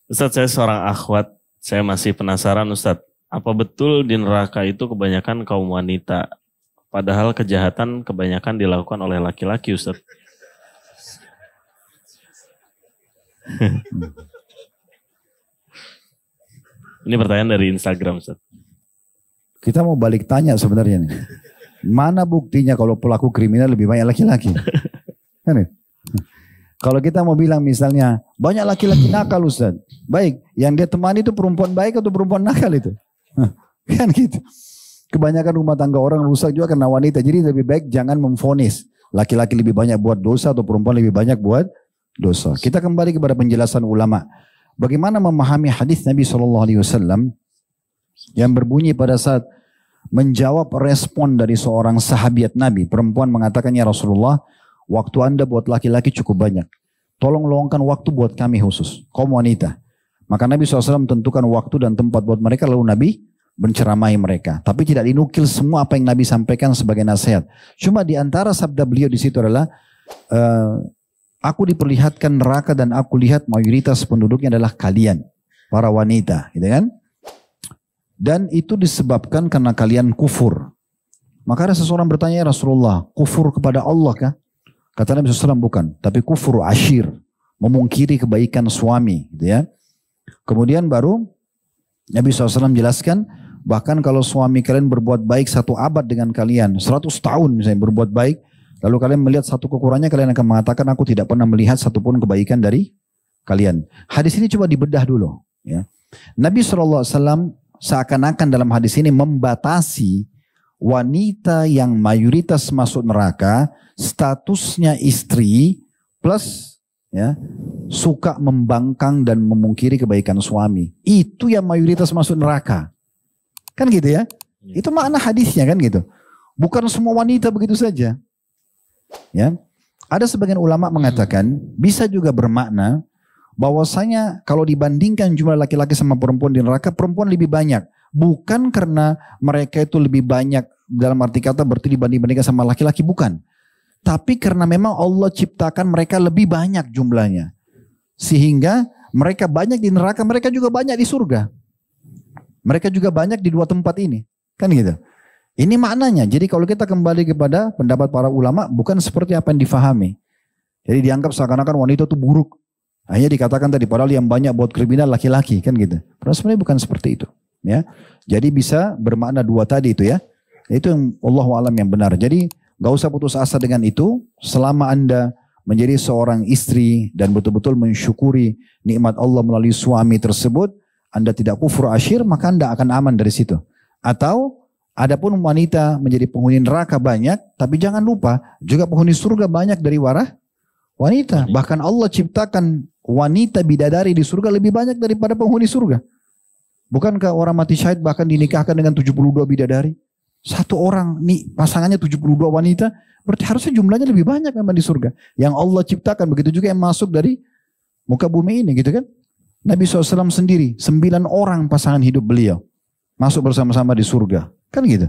Ustadz, saya seorang akhwat. Saya masih penasaran Ustadz. Apa betul di neraka itu kebanyakan kaum wanita? Padahal kejahatan kebanyakan dilakukan oleh laki-laki Ustadz. Ini pertanyaan dari Instagram Ustadz. Kita mau balik tanya sebenarnya nih. Mana buktinya kalau pelaku kriminal lebih banyak laki-laki? Kan? Kalau kita mau bilang misalnya banyak laki-laki nakal Ustaz. Baik, yang dia temani itu perempuan baik atau perempuan nakal itu? Kan gitu. Kebanyakan rumah tangga orang rusak juga karena wanita. Jadi lebih baik jangan memvonis laki-laki lebih banyak buat dosa atau perempuan lebih banyak buat dosa. Kita kembali kepada penjelasan ulama. Bagaimana memahami hadis Nabi SAW yang berbunyi pada saat menjawab respon dari seorang sahabiat Nabi. Perempuan mengatakan, ya Rasulullah, waktu Anda buat laki-laki cukup banyak. Tolong luangkan waktu buat kami khusus, kaum wanita. Maka Nabi SAW tentukan waktu dan tempat buat mereka, lalu Nabi menceramahi mereka. Tapi tidak dinukil semua apa yang Nabi sampaikan sebagai nasihat. Cuma di antara sabda beliau di situ adalah, aku diperlihatkan neraka dan aku lihat mayoritas penduduknya adalah kalian, para wanita. Gitu kan? Dan itu disebabkan karena kalian kufur. Maka ada seseorang bertanya, ya Rasulullah, kufur kepada Allah kah? Kata Nabi SAW, bukan. Tapi kufur asyir, memungkiri kebaikan suami. Gitu ya. Kemudian baru Nabi SAW jelaskan, bahkan kalau suami kalian berbuat baik 1 abad dengan kalian, 100 tahun misalnya berbuat baik, lalu kalian melihat satu kekurangannya, kalian akan mengatakan, aku tidak pernah melihat satupun kebaikan dari kalian. Hadis ini coba dibedah dulu. Ya. Nabi SAW seakan-akan dalam hadis ini membatasi wanita yang mayoritas masuk neraka, statusnya istri plus ya, suka membangkang dan memungkiri kebaikan suami. Itu yang mayoritas masuk neraka. Kan gitu ya? Itu makna hadisnya kan gitu. Bukan semua wanita begitu saja. Ya. Ada sebagian ulama mengatakan bisa juga bermakna bahwasanya kalau dibandingkan jumlah laki-laki sama perempuan di neraka, perempuan lebih banyak. Bukan karena mereka itu lebih banyak dalam arti kata berarti dibanding-bandingkan sama laki-laki, bukan. Tapi karena memang Allah ciptakan mereka lebih banyak jumlahnya. Sehingga mereka banyak di neraka, mereka juga banyak di surga. Mereka juga banyak di 2 tempat ini. Kan gitu. Ini maknanya. Jadi kalau kita kembali kepada pendapat para ulama, bukan seperti apa yang difahami. Jadi dianggap seakan-akan wanita itu buruk. Hanya dikatakan tadi, padahal yang banyak buat kriminal laki-laki, kan gitu. Padahal sebenarnya bukan seperti itu. Ya, jadi bisa bermakna 2 tadi itu ya. Itu yang Allahu a'lam yang benar. Jadi gak usah putus asa dengan itu. Selama Anda menjadi seorang istri dan betul-betul mensyukuri nikmat Allah melalui suami tersebut, Anda tidak kufur asyir, maka Anda akan aman dari situ. Atau adapun wanita menjadi penghuni neraka banyak, tapi jangan lupa juga penghuni surga banyak dari wanita. Bahkan Allah ciptakan wanita bidadari di surga lebih banyak daripada penghuni surga. Bukankah orang mati syahid bahkan dinikahkan dengan 72 bidadari? Satu orang nih pasangannya 72 wanita, berarti harusnya jumlahnya lebih banyak memang di surga. Yang Allah ciptakan, begitu juga yang masuk dari muka bumi ini gitu kan. Nabi SAW sendiri, 9 orang pasangan hidup beliau masuk bersama-sama di surga. Kan gitu.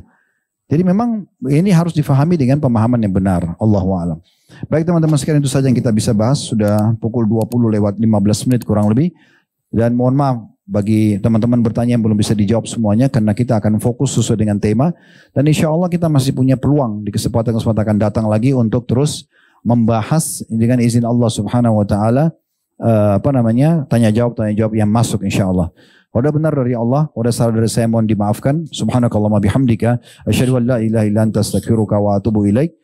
Jadi memang ini harus difahami dengan pemahaman yang benar. Allahu a'lam. Baik teman-teman sekalian, itu saja yang kita bisa bahas. Sudah pukul 20 lewat 15 menit kurang lebih. Dan mohon maaf bagi teman-teman bertanya yang belum bisa dijawab semuanya, karena kita akan fokus sesuai dengan tema. Dan insya Allah kita masih punya peluang di kesempatan-kesempatan akan datang lagi untuk terus membahas dengan izin Allah Subhanahu Wa Taala tanya jawab yang masuk insya Allah. Wadah benar dari Allah, wadah salah dari saya mohon dimaafkan. Subhanakallahumma bihamdika asyhadu an la ilaha illa anta astaghfiruka wa atubu ilaik.